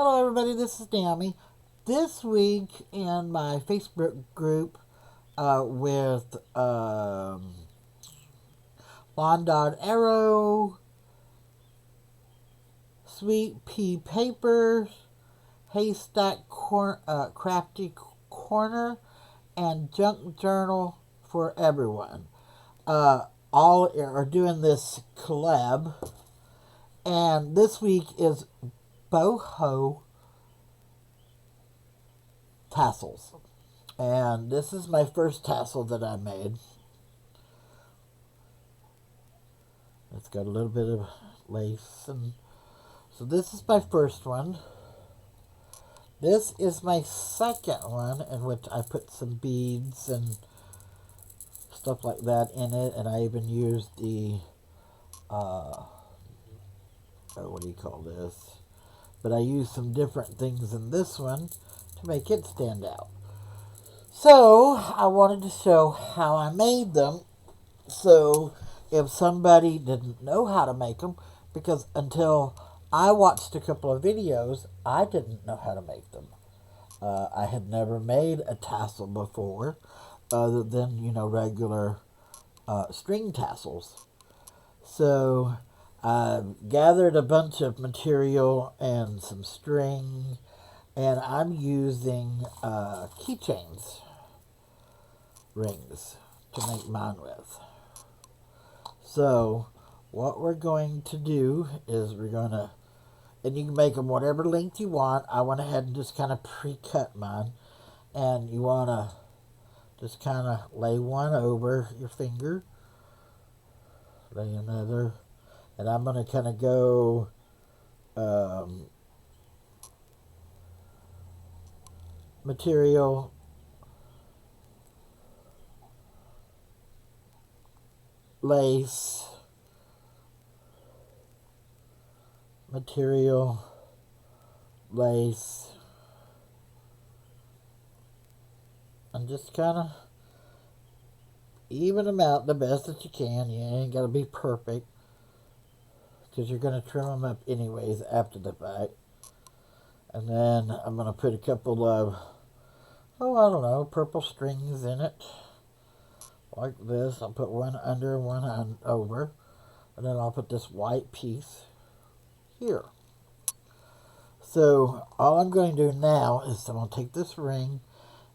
Hello, everybody. This is Naomi. This week in my Facebook group with Lawn Dot Arrow, Sweet Pea Papers, Crafty Corner, and Junk Journal for Everyone. All are doing this collab, and this week is Boho tassels. And this is my first tassel that I made. It's got a little bit of lace, and so this is my first one. This is my second one, in which I put some beads and stuff like that in it, and I even used the what do you call this? But I used some different things in this one to make it stand out. So I wanted to show how I made them. So if somebody didn't know how to make them, because until I watched a couple of videos, I didn't know how to make them. I had never made a tassel before, other than, regular string tassels. So I gathered a bunch of material and some string, and I'm using keychains, rings, to make mine with. So what we're going to do is and you can make them whatever length you want. I went ahead and just kind of pre-cut mine, and you want to just kind of lay one over your finger, lay another, and I'm going to kind of go material, lace, material, lace, and just kind of even them out the best that you can. You ain't got to be perfect, because you're going to trim them up anyways after the fact. And then I'm going to put a couple of, I don't know, purple strings in it, like this. I'll put one under, one over, and then I'll put this white piece here. So all I'm going to do now is I'm going to take this ring,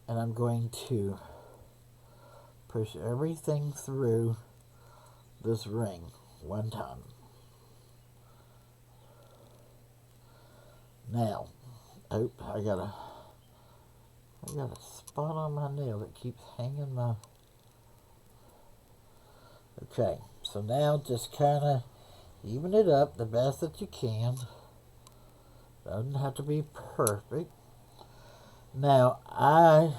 and I'm going to push everything through this ring one time. Now, I got a spot on my nail that keeps hanging my... Okay, so now just kind of even it up the best that you can. Doesn't have to be perfect. Now, I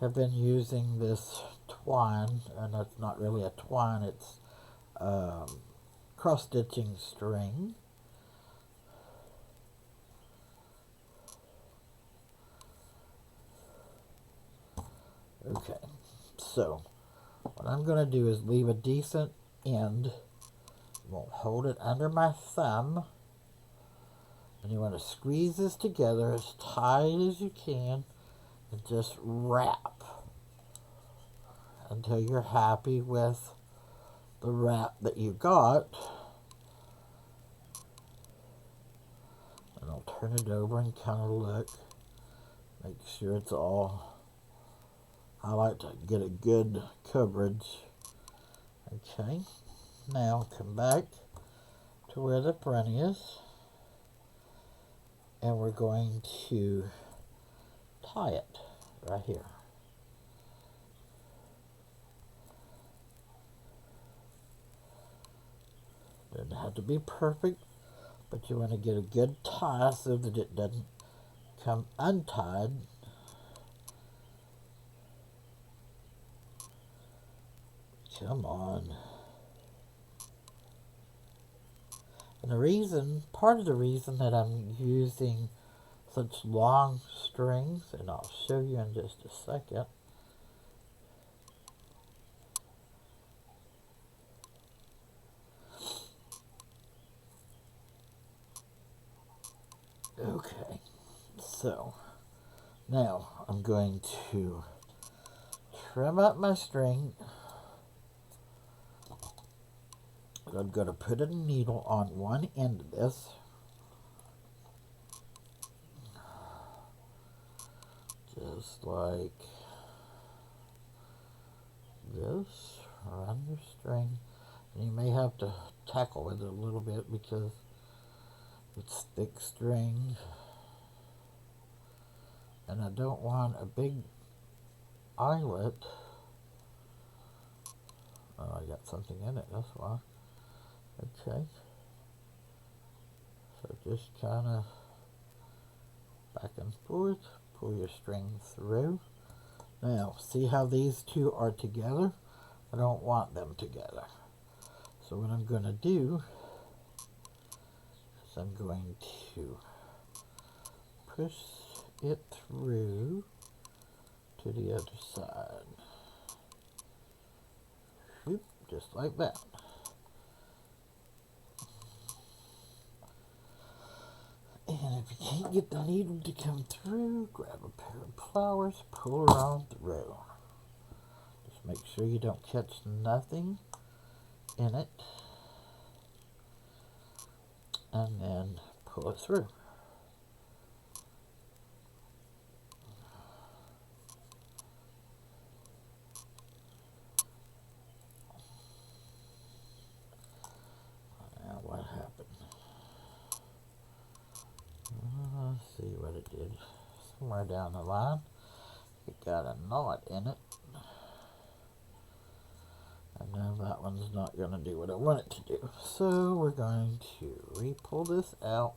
have been using this twine, and it's not really a twine, it's cross-stitching string. Okay, so what I'm going to do is leave a decent end. I'm going to hold it under my thumb, and you want to squeeze this together as tight as you can, and just wrap until you're happy with the wrap that you got. And I'll turn it over and kind of look, make sure it's all... I like to get a good coverage. Okay, now come back to where the front is, and we're going to tie it right here. Doesn't have to be perfect, but you want to get a good tie so that it doesn't come untied. Come on. And part of the reason that I'm using such long strings, and I'll show you in just a second, So now I'm going to trim up my string. I'm going to put a needle on one end of this. Just like this. Run your string. And you may have to tackle with it a little bit because it's thick string. And I don't want a big eyelet. Oh, I got something in it, that's why. Okay. So just kind of back and forth. Pull your string through. Now, see how these two are together? I don't want them together. So what I'm going to do is I'm going to push it through to the other side. Whoop, just like that. And if you can't get the needle to come through, grab a pair of pliers, pull her on through. Just make sure you don't catch nothing in it. And then pull it through. Now what happened? Let's see what it did. Somewhere down the line, it got a knot in it. And now that one's not going to do what I want it to do. So we're going to re-pull this out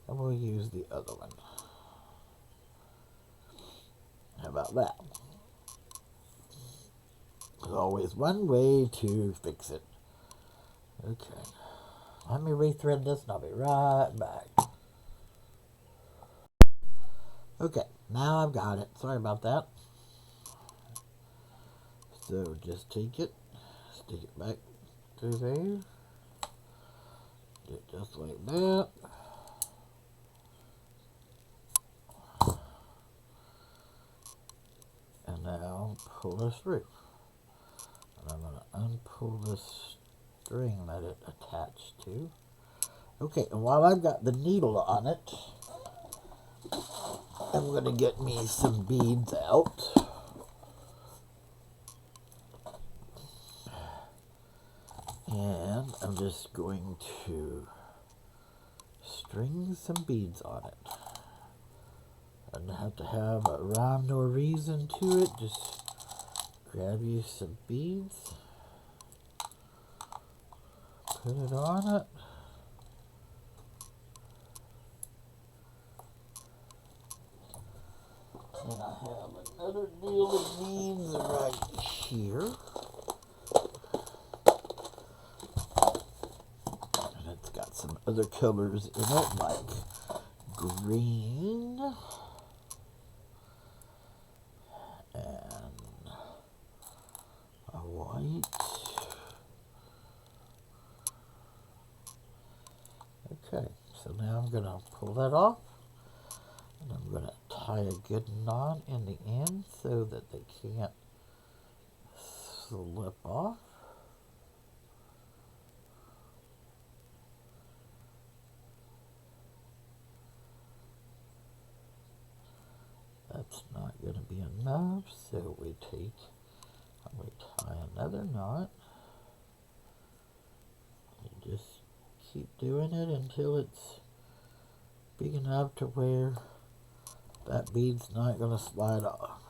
and we'll use the other one. How about that? There's always one way to fix it. Okay. Let me rethread this and I'll be right back. Okay, now I've got it. Sorry about that. So just take it, stick it back through there. Do it just like that. And now pull this through. And I'm going to unpull this string that it attached to. Okay, and while I've got the needle on it, I'm going to get me some beads out. And I'm just going to string some beads on it. I don't have to have a rhyme nor reason to it. Just grab you some beads, put it on it. And I have another deal of beads right here. And it's got some other colors in it, like green and a white. Okay, so now I'm going to pull that off. And I'm going to tie a good knot in the end so that they can't slip off. That's not going to be enough, so we tie another knot. You just keep doing it until it's big enough to where that bead's not going to slide off.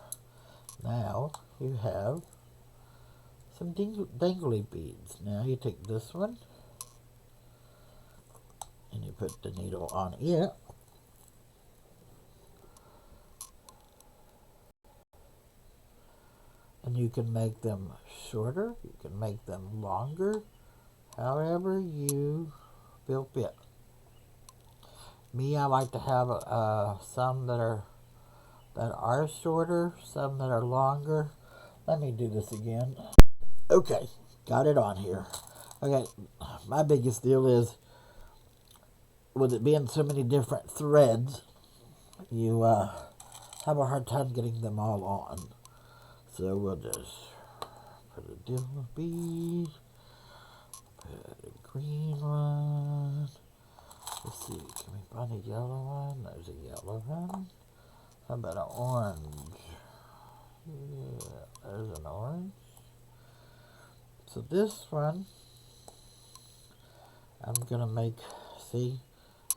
Now you have some dangly beads. Now you take this one and you put the needle on it. And you can make them shorter, you can make them longer, however you feel fit. Me, I like to have some that are shorter, some that are longer. Let me do this again. Okay, got it on here. Okay, my biggest deal is, with it being so many different threads, you have a hard time getting them all on. So we'll just put a dill bead, put a green one. Let's see, can we find a yellow one? There's a yellow one. How about an orange? Yeah, there's an orange. So this one, I'm gonna make, see,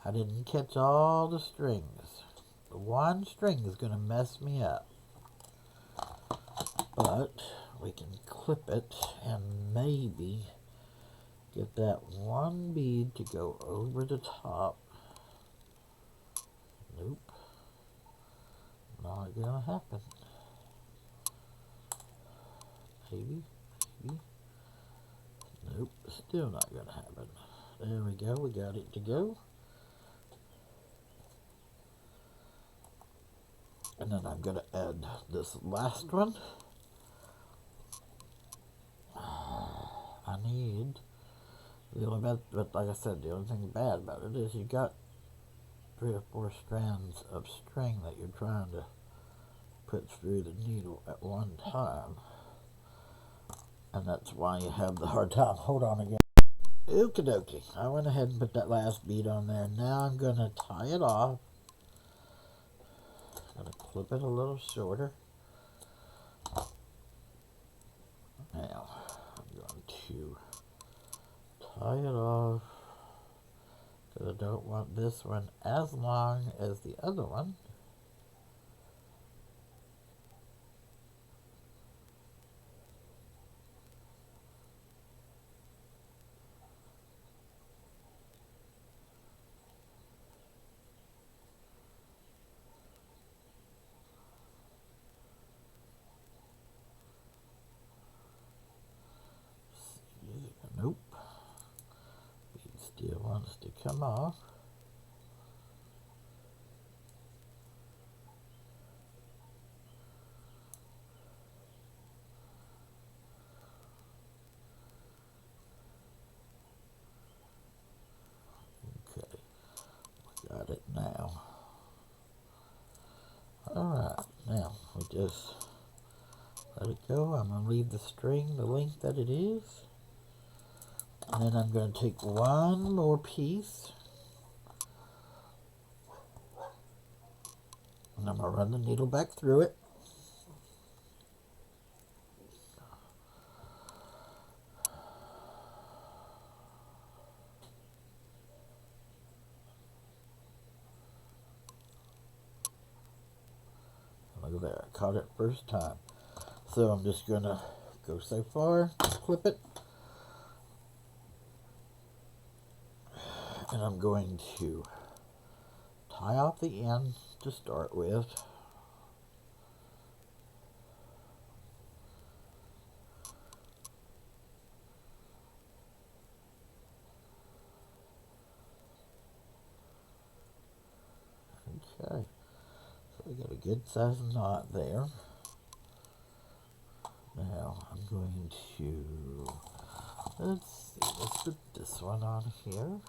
I didn't catch all the strings. The one string is gonna mess me up. But we can clip it and maybe get that one bead to go over the top. Nope. Not gonna happen. Maybe. Nope. Still not gonna happen. There we go. We got it to go. And then I'm gonna add this last one. I need the only bad, but like I said, the only thing bad about it is you got 3 or 4 strands of string that you're trying to put through the needle at one time, and that's why you have the hard time. Hold on again. Okie dokie. I went ahead and put that last bead on there. Now I'm gonna tie it off. Gonna clip it a little shorter. Now I'm going to tie it off, because I don't want this one as long as the other one. Nope. Bead still wants to come off. Okay, we got it now. Alright, now we just let it go. I'm going to leave the string the length that it is. And then I'm going to take one more piece. And I'm going to run the needle back through it. Look at there, I caught it first time. So I'm just going to go so far, clip it. And I'm going to tie off the end to start with. Okay, so we got a good size knot there. Now I'm going to, let's see, let's put this one on here.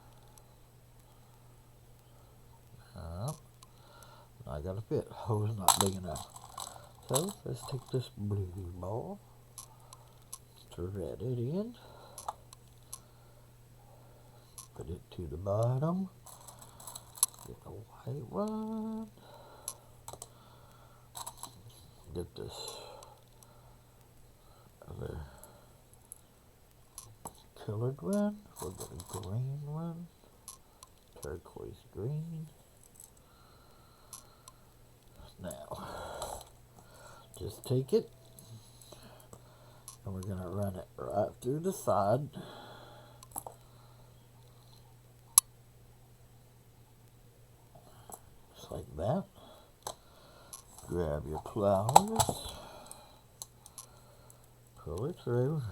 I got a fit. Hole's not big enough. So let's take this blue ball, thread it in, put it to the bottom, get a white one, get this other colored one, we'll get a green one, turquoise green. Now, just take it, and we're going to run it right through the side. Just like that. Grab your pliers, pull it through,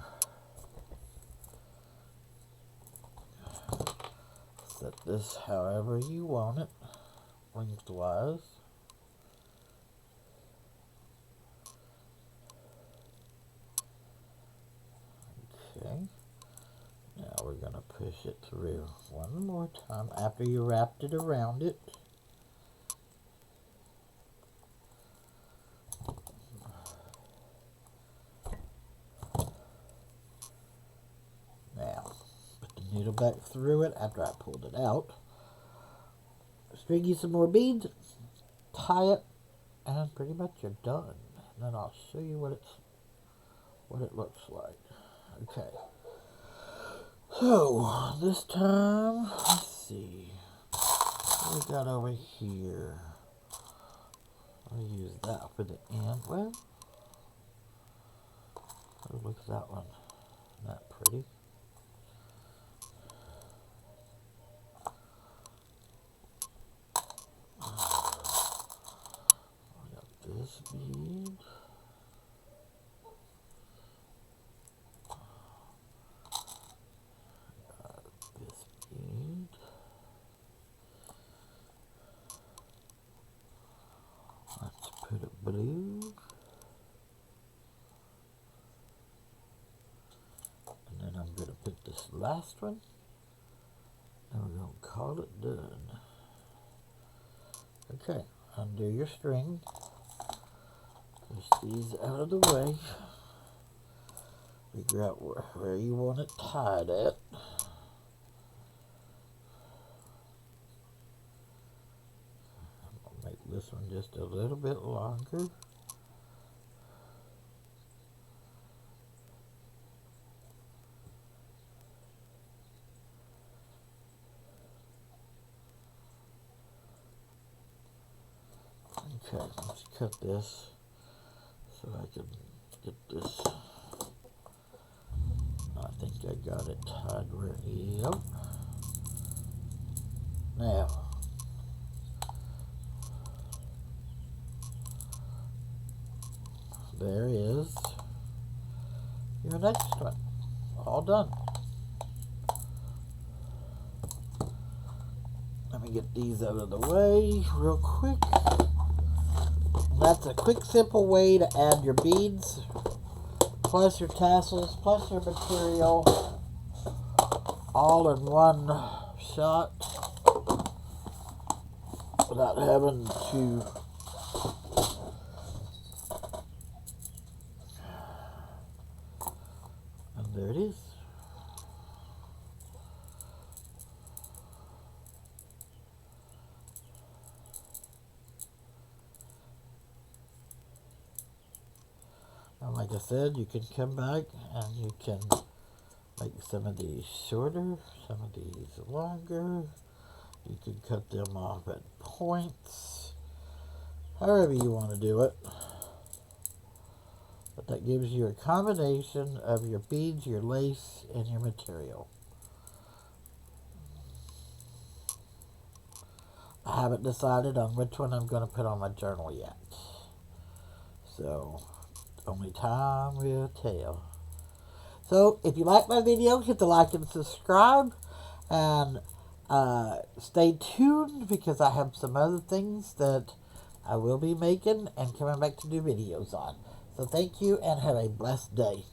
set this however you want it, lengthwise. Okay, now we're going to push it through one more time after you wrapped it around it. needle back through it after I pulled it out. String you some more beads, tie it, and pretty much you're done. And then I'll show you what it looks like. Okay. So this time, let's see what we got over here. I'll use that for the end. Well, how looks that one? Isn't that pretty? I got this bead. This bead. Let's put a blue. And then I'm going to put this last one. And we're going to call it done. Okay, undo your string. Push these out of the way. Figure out where you want it tied at. I'll make this one just a little bit longer. Okay, let's cut this so I can get this. I think I got it tied where, yep. Now, there is your next one. All done. Let me get these out of the way real quick. That's a quick, simple way to add your beads, plus your tassels, plus your material, all in one shot, without having to and there it is. And like I said, you can come back and you can make some of these shorter, some of these longer. You can cut them off at points, however you want to do it. But that gives you a combination of your beads, your lace, and your material. I haven't decided on which one I'm going to put on my journal yet. So, only time will tell. So, if you like my video, hit the like and subscribe. And stay tuned because I have some other things that I will be making and coming back to do videos on. So, thank you and have a blessed day.